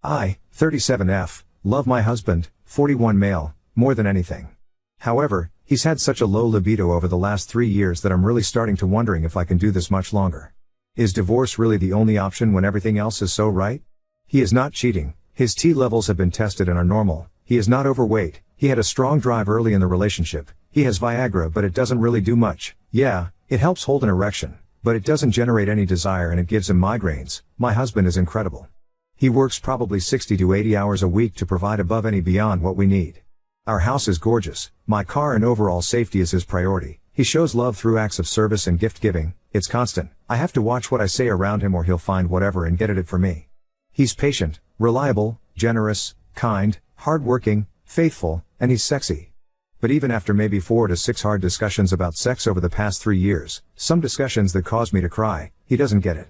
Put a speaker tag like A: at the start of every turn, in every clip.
A: I, 37F, love my husband, 41 male, more than anything. However, he's had such a low libido over the last 3 years that I'm really starting to wondering if I can do this much longer. Is divorce really the only option when everything else is so right? He is not cheating, his T levels have been tested and are normal, he is not overweight, he had a strong drive early in the relationship, he has Viagra but it doesn't really do much. Yeah, it helps hold an erection, but it doesn't generate any desire and it gives him migraines. My husband is incredible. He works probably 60 to 80 hours a week to provide above and beyond what we need. Our house is gorgeous, my car and overall safety is his priority. He shows love through acts of service and gift giving, it's constant. I have to watch what I say around him or he'll find whatever and get it for me. He's patient, reliable, generous, kind, hardworking, faithful, and he's sexy. But even after maybe 4 to 6 hard discussions about sex over the past 3 years, some discussions that caused me to cry, he doesn't get it.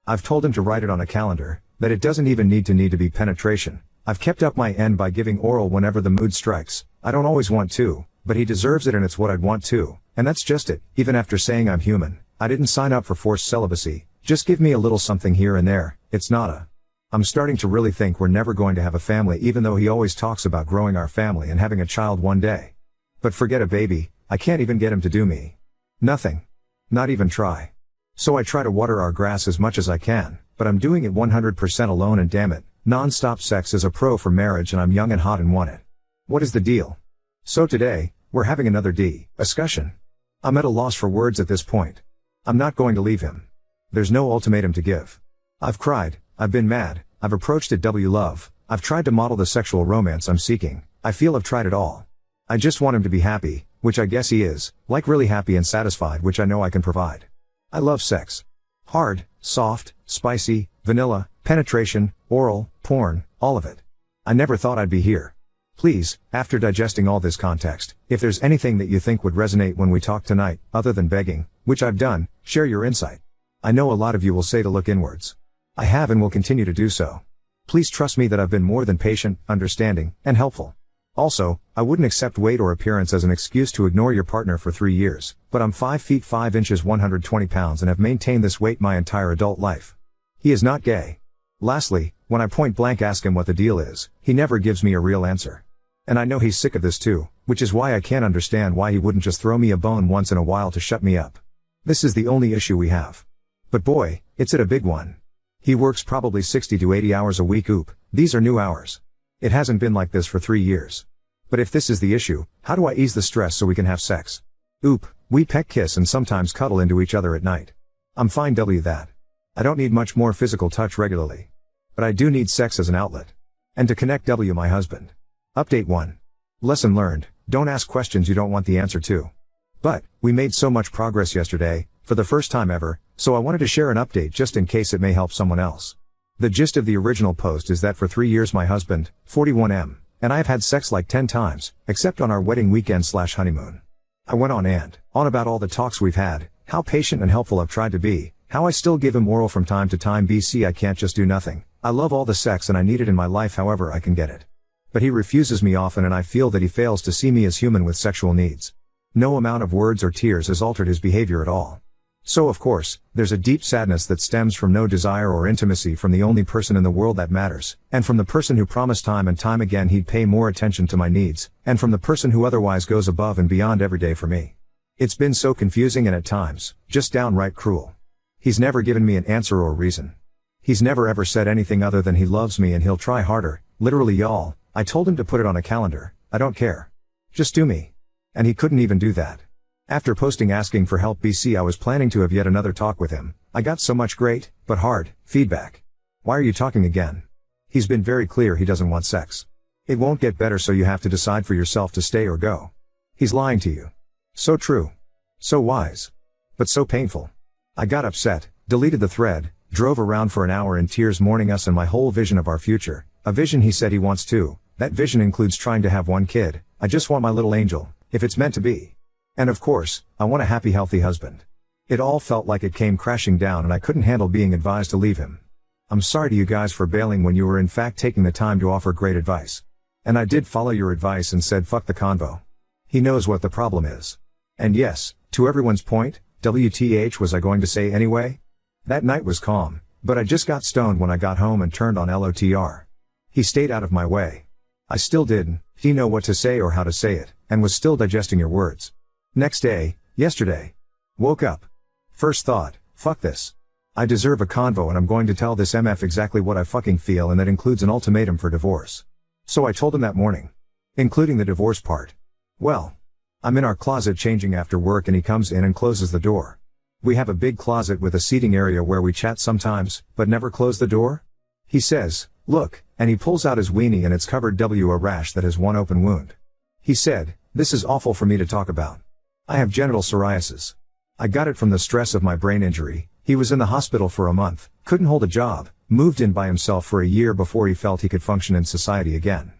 A: I've told him to write it on a calendar, that it doesn't even need to be penetration. I've kept up my end by giving oral whenever the mood strikes. I don't always want to, but he deserves it and it's what I'd want to, and that's just it. Even after saying I'm human, I didn't sign up for forced celibacy, just give me a little something here and there, it's nada. I'm starting to really think we're never going to have a family even though he always talks about growing our family and having a child one day. But forget a baby, I can't even get him to do me. Nothing. Not even try. So I try to water our grass as much as I can, but I'm doing it 100% alone and damn it, non-stop sex is a pro for marriage and I'm young and hot and want it. What is the deal? So today, we're having another discussion. I'm at a loss for words at this point. I'm not going to leave him. There's no ultimatum to give. I've cried, I've been mad, I've approached it love, I've tried to model the sexual romance I'm seeking, I feel I've tried it all. I just want him to be happy, which I guess he is, like really happy and satisfied, which I know I can provide. I love sex. Hard, soft, spicy, vanilla, penetration, oral, porn, all of it. I never thought I'd be here. Please, after digesting all this context, if there's anything that you think would resonate when we talk tonight, other than begging, which I've done, share your insight. I know a lot of you will say to look inwards. I have and will continue to do so. Please trust me that I've been more than patient, understanding, and helpful. Also, I wouldn't accept weight or appearance as an excuse to ignore your partner for 3 years, but I'm 5 feet 5 inches 120 pounds and have maintained this weight my entire adult life. He is not gay. Lastly, when I point blank ask him what the deal is, he never gives me a real answer. And I know he's sick of this too, which is why I can't understand why he wouldn't just throw me a bone once in a while to shut me up. This is the only issue we have. But boy, it's a big one. He works probably 60 to 80 hours a week. Oop, these are new hours. It hasn't been like this for 3 years. But if this is the issue, how do I ease the stress so we can have sex? Oop, we peck, kiss and sometimes cuddle into each other at night. I'm fine that. I don't need much more physical touch regularly. But I do need sex as an outlet. And to connect my husband. Update 1. Lesson learned, don't ask questions you don't want the answer to. But, we made so much progress yesterday, for the first time ever, so I wanted to share an update just in case it may help someone else. The gist of the original post is that for 3 years my husband, 41M, and I have had sex like 10 times, except on our wedding weekend/honeymoon. I went on and on about all the talks we've had, how patient and helpful I've tried to be, how I still give him oral from time to time. I can't just do nothing. I love all the sex and I need it in my life however I can get it. But he refuses me often and I feel that he fails to see me as human with sexual needs. No amount of words or tears has altered his behavior at all. So of course, there's a deep sadness that stems from no desire or intimacy from the only person in the world that matters, and from the person who promised time and time again he'd pay more attention to my needs, and from the person who otherwise goes above and beyond every day for me. It's been so confusing and at times, just downright cruel. He's never given me an answer or reason. He's never ever said anything other than he loves me and he'll try harder, literally y'all, I told him to put it on a calendar, I don't care. Just do me. And he couldn't even do that. After posting asking for help I was planning to have yet another talk with him. I got so much great, but hard, feedback. Why are you talking again? He's been very clear he doesn't want sex. It won't get better so you have to decide for yourself to stay or go. He's lying to you. So true. So wise. But so painful. I got upset, deleted the thread, drove around for an hour in tears mourning us and my whole vision of our future, a vision he said he wants too. That vision includes trying to have one kid. I just want my little angel, if it's meant to be. And of course, I want a happy healthy husband. It all felt like it came crashing down and I couldn't handle being advised to leave him. I'm sorry to you guys for bailing when you were in fact taking the time to offer great advice. And I did follow your advice and said fuck the convo. He knows what the problem is. And yes, to everyone's point, WTH was I going to say anyway? That night was calm, but I just got stoned when I got home and turned on LOTR. He stayed out of my way. I still didn't know what to say or how to say it, and was still digesting your words. Next day, yesterday. Woke up. First thought, fuck this. I deserve a convo and I'm going to tell this MF exactly what I fucking feel, and that includes an ultimatum for divorce. So I told him that morning. Including the divorce part. Well, I'm in our closet changing after work and he comes in and closes the door. We have a big closet with a seating area where we chat sometimes, but never close the door. He says, look, and he pulls out his weenie and it's covered w a rash that has one open wound. He said, this is awful for me to talk about. I have genital psoriasis. I got it from the stress of my brain injury. He was in the hospital for a month, couldn't hold a job, moved in by himself for a year before he felt he could function in society again.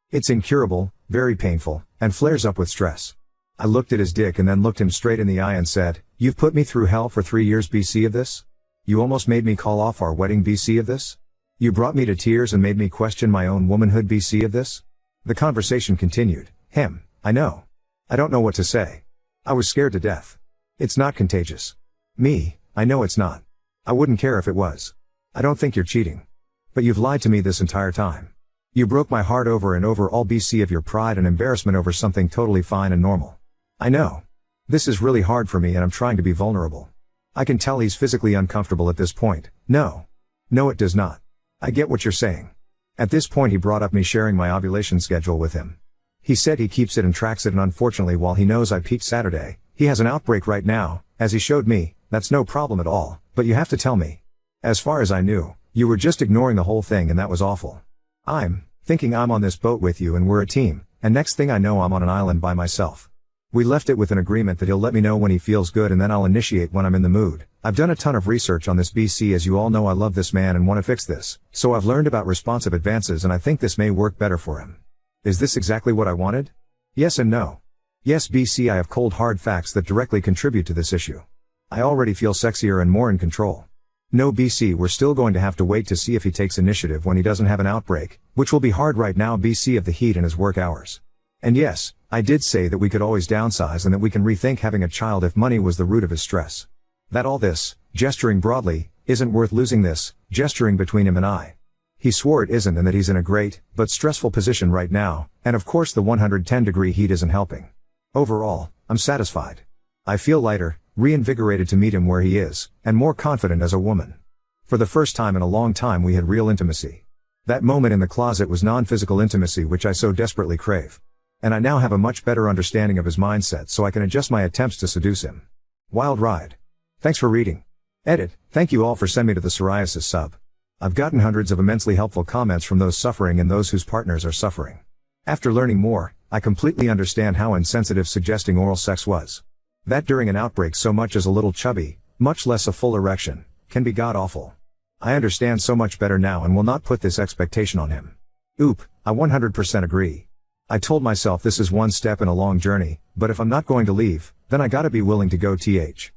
A: It's incurable, very painful, and flares up with stress. I looked at his dick and then looked him straight in the eye and said, you've put me through hell for 3 years BC of this? You almost made me call off our wedding BC of this? You brought me to tears and made me question my own womanhood BC of this? The conversation continued. Him, I know. I don't know what to say. I was scared to death. It's not contagious. Me, I know it's not. I wouldn't care if it was. I don't think you're cheating. But you've lied to me this entire time. You broke my heart over and over all BC of your pride and embarrassment over something totally fine and normal. I know. This is really hard for me and I'm trying to be vulnerable. I can tell he's physically uncomfortable at this point. No, it does not. I get what you're saying. At this point he brought up me sharing my ovulation schedule with him. He said he keeps it and tracks it, and unfortunately while he knows I peaked Saturday, he has an outbreak right now, as he showed me. That's no problem at all, but you have to tell me. As far as I knew, you were just ignoring the whole thing and that was awful. I'm thinking I'm on this boat with you and we're a team, and next thing I know I'm on an island by myself. We left it with an agreement that he'll let me know when he feels good and then I'll initiate when I'm in the mood. I've done a ton of research on this BC, as you all know I love this man and want to fix this, so I've learned about responsive advances and I think this may work better for him. Is this exactly what I wanted? Yes and no. Yes BC, I have cold hard facts that directly contribute to this issue. I already feel sexier and more in control. No BC, we're still going to have to wait to see if he takes initiative when he doesn't have an outbreak, which will be hard right now BC of the heat and his work hours. And yes, I did say that we could always downsize and that we can rethink having a child if money was the root of his stress. That all this, gesturing broadly, isn't worth losing this, gesturing between him and I. He swore it isn't and that he's in a great, but stressful position right now, and of course the 110-degree heat isn't helping. Overall, I'm satisfied. I feel lighter, reinvigorated to meet him where he is, and more confident as a woman. For the first time in a long time we had real intimacy. That moment in the closet was non-physical intimacy which I so desperately crave. And I now have a much better understanding of his mindset so I can adjust my attempts to seduce him. Wild ride. Thanks for reading. Edit. Thank you all for sending me to the psoriasis sub. I've gotten hundreds of immensely helpful comments from those suffering and those whose partners are suffering. After learning more, I completely understand how insensitive suggesting oral sex was. That during an outbreak so much as a little chubby, much less a full erection, can be god-awful. I understand so much better now and will not put this expectation on him. Oop, I 100% agree. I told myself this is one step in a long journey, but if I'm not going to leave, then I gotta be willing to go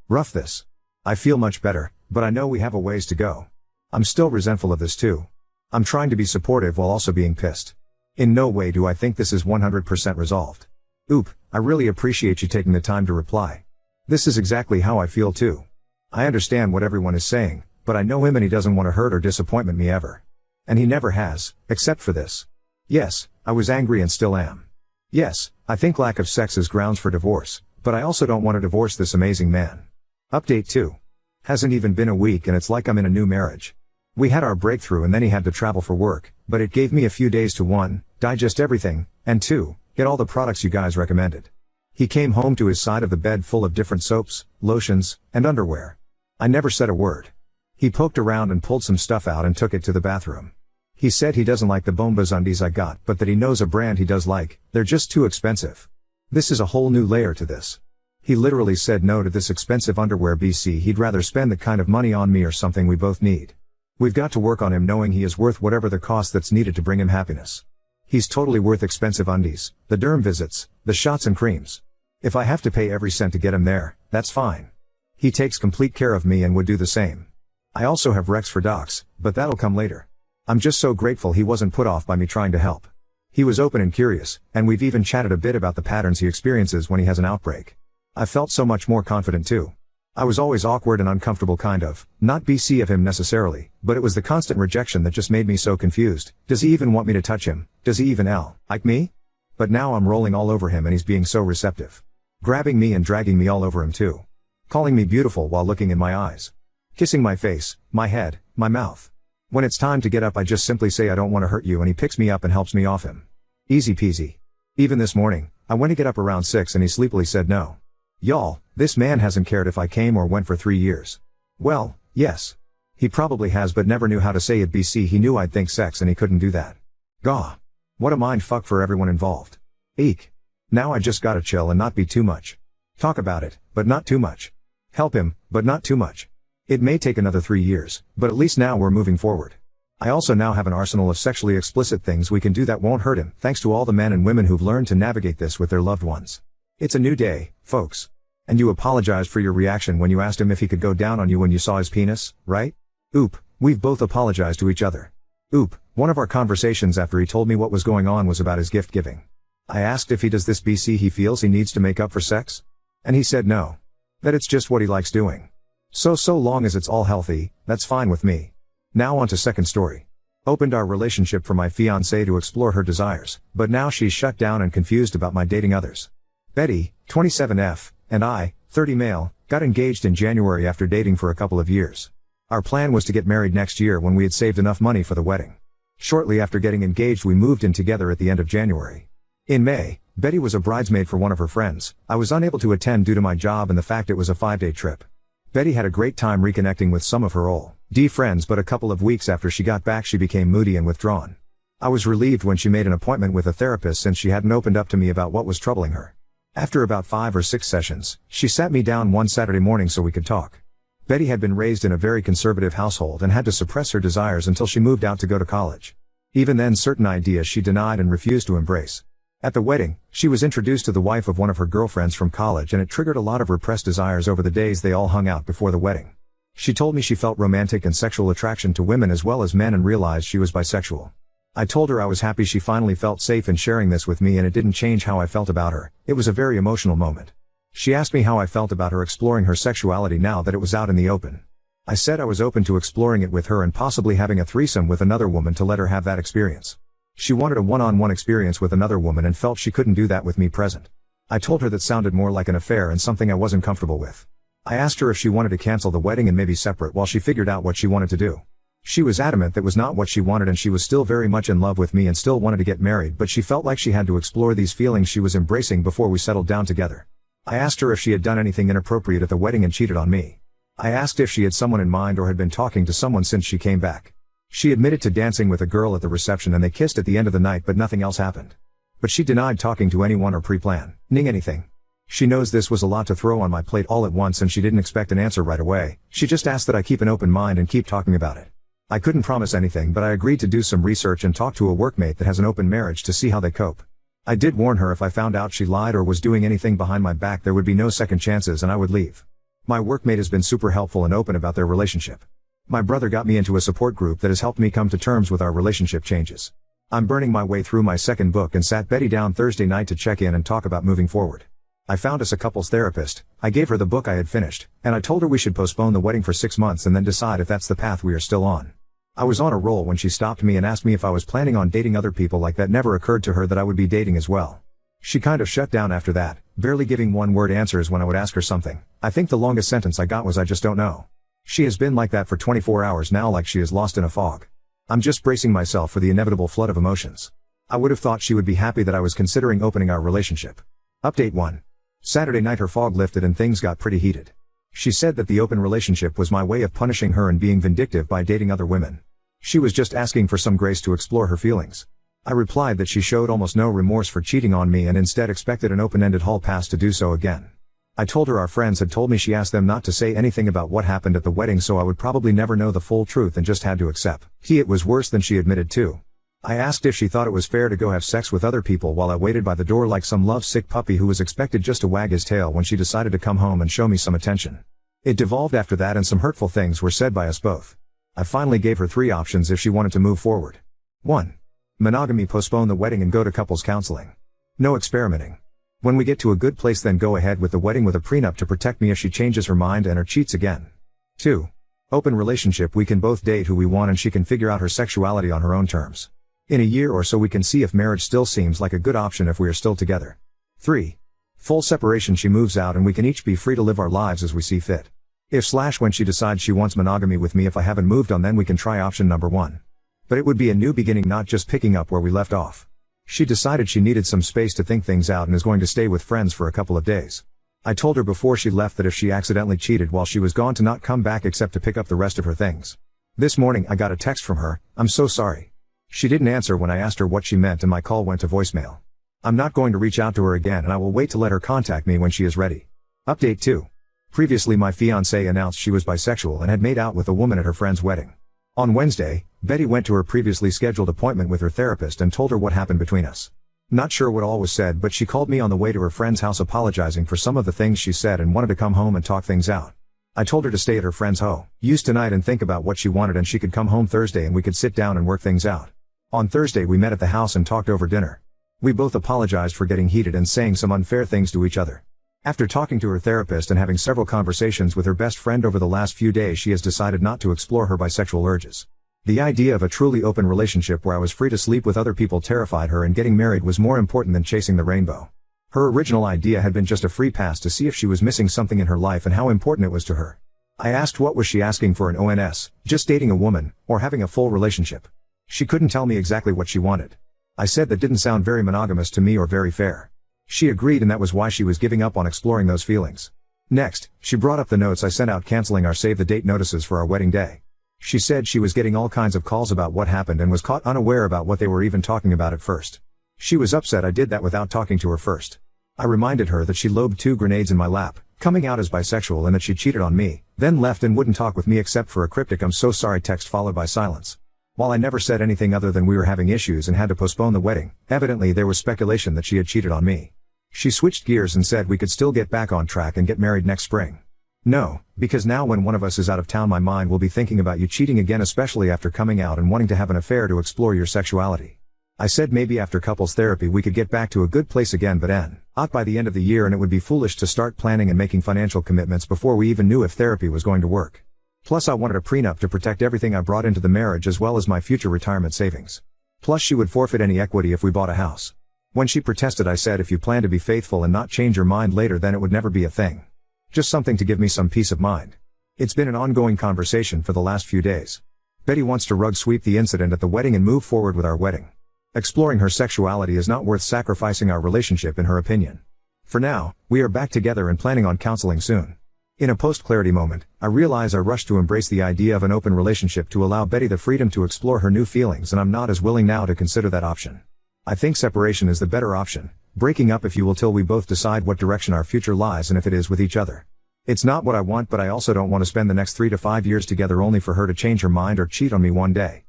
A: rough this. I feel much better, but I know we have a ways to go. I'm still resentful of this too. I'm trying to be supportive while also being pissed. In no way do I think this is 100% resolved. Oop, I really appreciate you taking the time to reply. This is exactly how I feel too. I understand what everyone is saying, but I know him and he doesn't want to hurt or disappoint me ever. And he never has, except for this. Yes, I was angry and still am. Yes, I think lack of sex is grounds for divorce, but I also don't want to divorce this amazing man. Update 2. Hasn't even been a week and it's like I'm in a new marriage. We had our breakthrough and then he had to travel for work, but it gave me a few days to 1, digest everything, and 2, get all the products you guys recommended. He came home to his side of the bed full of different soaps, lotions, and underwear. I never said a word. He poked around and pulled some stuff out and took it to the bathroom. He said he doesn't like the Bombas undies I got, but that he knows a brand he does like. They're just too expensive. This is a whole new layer to this. He literally said no to this expensive underwear BC. He'd rather spend the kind of money on me or something we both need. We've got to work on him knowing he is worth whatever the cost that's needed to bring him happiness. He's totally worth expensive undies, the derm visits, the shots and creams. If I have to pay every cent to get him there, that's fine. He takes complete care of me and would do the same. I also have Rex for docs, but that'll come later. I'm just so grateful he wasn't put off by me trying to help. He was open and curious, and we've even chatted a bit about the patterns he experiences when he has an outbreak. I felt so much more confident too. I was always awkward and uncomfortable kind of, not BC of him necessarily, but it was the constant rejection that just made me so confused. Does he even want me to touch him? Does he even like me? But now I'm rolling all over him and he's being so receptive. Grabbing me and dragging me all over him too. Calling me beautiful while looking in my eyes. Kissing my face, my head, my mouth. When it's time to get up I just simply say I don't want to hurt you and he picks me up and helps me off him. Easy peasy. Even this morning, I went to get up around 6 and he sleepily said no. Y'all, this man hasn't cared if I came or went for 3 years. Well, yes. He probably has but never knew how to say it. BC he knew I'd think sex and he couldn't do that. Gah. What a mind fuck for everyone involved. Eek. Now I just gotta chill and not be too much. Talk about it, but not too much. Help him, but not too much. It may take another 3 years, but at least now we're moving forward. I also now have an arsenal of sexually explicit things we can do that won't hurt him, thanks to all the men and women who've learned to navigate this with their loved ones. It's a new day, folks. And you apologized for your reaction when you asked him if he could go down on you when you saw his penis, right? Oop, we've both apologized to each other. Oop, one of our conversations after he told me what was going on was about his gift giving. I asked if he does this BC he feels he needs to make up for sex? And he said no. That it's just what he likes doing. So long as it's all healthy, that's fine with me. Now on to second story. Opened our relationship for my fiancée to explore her desires, but now she's shut down and confused about my dating others. Betty, 27F, and I, 30 male, got engaged in January after dating for a couple of years. Our plan was to get married next year when we had saved enough money for the wedding. Shortly after getting engaged we moved in together at the end of January. In May, Betty was a bridesmaid for one of her friends. I was unable to attend due to my job and the fact it was a 5-day trip. Betty had a great time reconnecting with some of her old friends, but a couple of weeks after she got back she became moody and withdrawn. I was relieved when she made an appointment with a therapist since she hadn't opened up to me about what was troubling her. After about 5 or 6 sessions, she sat me down one Saturday morning so we could talk. Betty had been raised in a very conservative household and had to suppress her desires until she moved out to go to college. Even then certain ideas she denied and refused to embrace. At the wedding, she was introduced to the wife of one of her girlfriends from college and it triggered a lot of repressed desires over the days they all hung out before the wedding. She told me she felt romantic and sexual attraction to women as well as men and realized she was bisexual. I told her I was happy she finally felt safe in sharing this with me and it didn't change how I felt about her. It was a very emotional moment. She asked me how I felt about her exploring her sexuality now that it was out in the open. I said I was open to exploring it with her and possibly having a threesome with another woman to let her have that experience. She wanted a one-on-one experience with another woman and felt she couldn't do that with me present. I told her that sounded more like an affair and something I wasn't comfortable with. I asked her if she wanted to cancel the wedding and maybe separate while she figured out what she wanted to do. She was adamant that was not what she wanted and she was still very much in love with me and still wanted to get married, but she felt like she had to explore these feelings she was embracing before we settled down together. I asked her if she had done anything inappropriate at the wedding and cheated on me. I asked if she had someone in mind or had been talking to someone since she came back. She admitted to dancing with a girl at the reception and they kissed at the end of the night but nothing else happened. But she denied talking to anyone or pre-planning anything. She knows this was a lot to throw on my plate all at once and she didn't expect an answer right away. She just asked that I keep an open mind and keep talking about it. I couldn't promise anything but I agreed to do some research and talk to a workmate that has an open marriage to see how they cope. I did warn her if I found out she lied or was doing anything behind my back there would be no second chances and I would leave. My workmate has been super helpful and open about their relationship. My brother got me into a support group that has helped me come to terms with our relationship changes. I'm burning my way through my second book and sat Betty down Thursday night to check in and talk about moving forward. I found us a couples therapist, I gave her the book I had finished, and I told her we should postpone the wedding for 6 months and then decide if that's the path we are still on. I was on a roll when she stopped me and asked me if I was planning on dating other people. Like that never occurred to her that I would be dating as well. She kind of shut down after that, barely giving one-word answers when I would ask her something. I think the longest sentence I got was I just don't know. She has been like that for 24 hours now, like she is lost in a fog. I'm just bracing myself for the inevitable flood of emotions. I would have thought she would be happy that I was considering opening our relationship. Update 1. Saturday night her fog lifted and things got pretty heated. She said that the open relationship was my way of punishing her and being vindictive by dating other women. She was just asking for some grace to explore her feelings. I replied that she showed almost no remorse for cheating on me and instead expected an open-ended hall pass to do so again. I told her our friends had told me she asked them not to say anything about what happened at the wedding so I would probably never know the full truth and just had to accept. It was worse than she admitted to. I asked if she thought it was fair to go have sex with other people while I waited by the door like some lovesick puppy who was expected just to wag his tail when she decided to come home and show me some attention. It devolved after that and some hurtful things were said by us both. I finally gave her 3 options if she wanted to move forward. 1. Monogamy, postpone the wedding and go to couples counseling. No experimenting. When we get to a good place, then go ahead with the wedding with a prenup to protect me if she changes her mind and or cheats again. 2. Open relationship. We can both date who we want and she can figure out her sexuality on her own terms. In a year or so we can see if marriage still seems like a good option if we are still together. 3. Full separation. She moves out and we can each be free to live our lives as we see fit. When she decides she wants monogamy with me if I haven't moved on, then we can try option number 1. But it would be a new beginning, not just picking up where we left off. She decided she needed some space to think things out and is going to stay with friends for a couple of days. I told her before she left that if she accidentally cheated while she was gone to not come back except to pick up the rest of her things. This morning I got a text from her, "I'm so sorry." She didn't answer when I asked her what she meant and my call went to voicemail. I'm not going to reach out to her again and I will wait to let her contact me when she is ready. Update 2. Previously my fiancée announced she was bisexual and had made out with a woman at her friend's wedding. On Wednesday, Betty went to her previously scheduled appointment with her therapist and told her what happened between us. Not sure what all was said, but she called me on the way to her friend's house apologizing for some of the things she said and wanted to come home and talk things out. I told her to stay at her friend's house tonight and think about what she wanted, and she could come home Thursday and we could sit down and work things out. On Thursday we met at the house and talked over dinner. We both apologized for getting heated and saying some unfair things to each other. After talking to her therapist and having several conversations with her best friend over the last few days, she has decided not to explore her bisexual urges. The idea of a truly open relationship where I was free to sleep with other people terrified her, and getting married was more important than chasing the rainbow. Her original idea had been just a free pass to see if she was missing something in her life and how important it was to her. I asked what was she asking for in ONS, just dating a woman, or having a full relationship. She couldn't tell me exactly what she wanted. I said that didn't sound very monogamous to me or very fair. She agreed, and that was why she was giving up on exploring those feelings. Next, she brought up the notes I sent out canceling our save the date notices for our wedding day. She said she was getting all kinds of calls about what happened and was caught unaware about what they were even talking about at first. She was upset I did that without talking to her first. I reminded her that she lobbed 2 grenades in my lap, coming out as bisexual, and that she cheated on me, then left and wouldn't talk with me except for a cryptic "I'm so sorry" text followed by silence. While I never said anything other than we were having issues and had to postpone the wedding, evidently there was speculation that she had cheated on me. She switched gears and said we could still get back on track and get married next spring. No, because now when one of us is out of town my mind will be thinking about you cheating again, especially after coming out and wanting to have an affair to explore your sexuality. I said maybe after couples therapy we could get back to a good place again, but not by the end of the year, and it would be foolish to start planning and making financial commitments before we even knew if therapy was going to work. Plus I wanted a prenup to protect everything I brought into the marriage as well as my future retirement savings. Plus she would forfeit any equity if we bought a house. When she protested I said if you plan to be faithful and not change your mind later then it would never be a thing. Just something to give me some peace of mind. It's been an ongoing conversation for the last few days. Betty wants to rug sweep the incident at the wedding and move forward with our wedding. Exploring her sexuality is not worth sacrificing our relationship in her opinion. For now, we are back together and planning on counseling soon. In a post-clarity moment, I realize I rushed to embrace the idea of an open relationship to allow Betty the freedom to explore her new feelings, and I'm not as willing now to consider that option. I think separation is the better option, breaking up if you will till we both decide what direction our future lies and if it is with each other. It's not what I want, but I also don't want to spend the next 3 to 5 years together only for her to change her mind or cheat on me one day.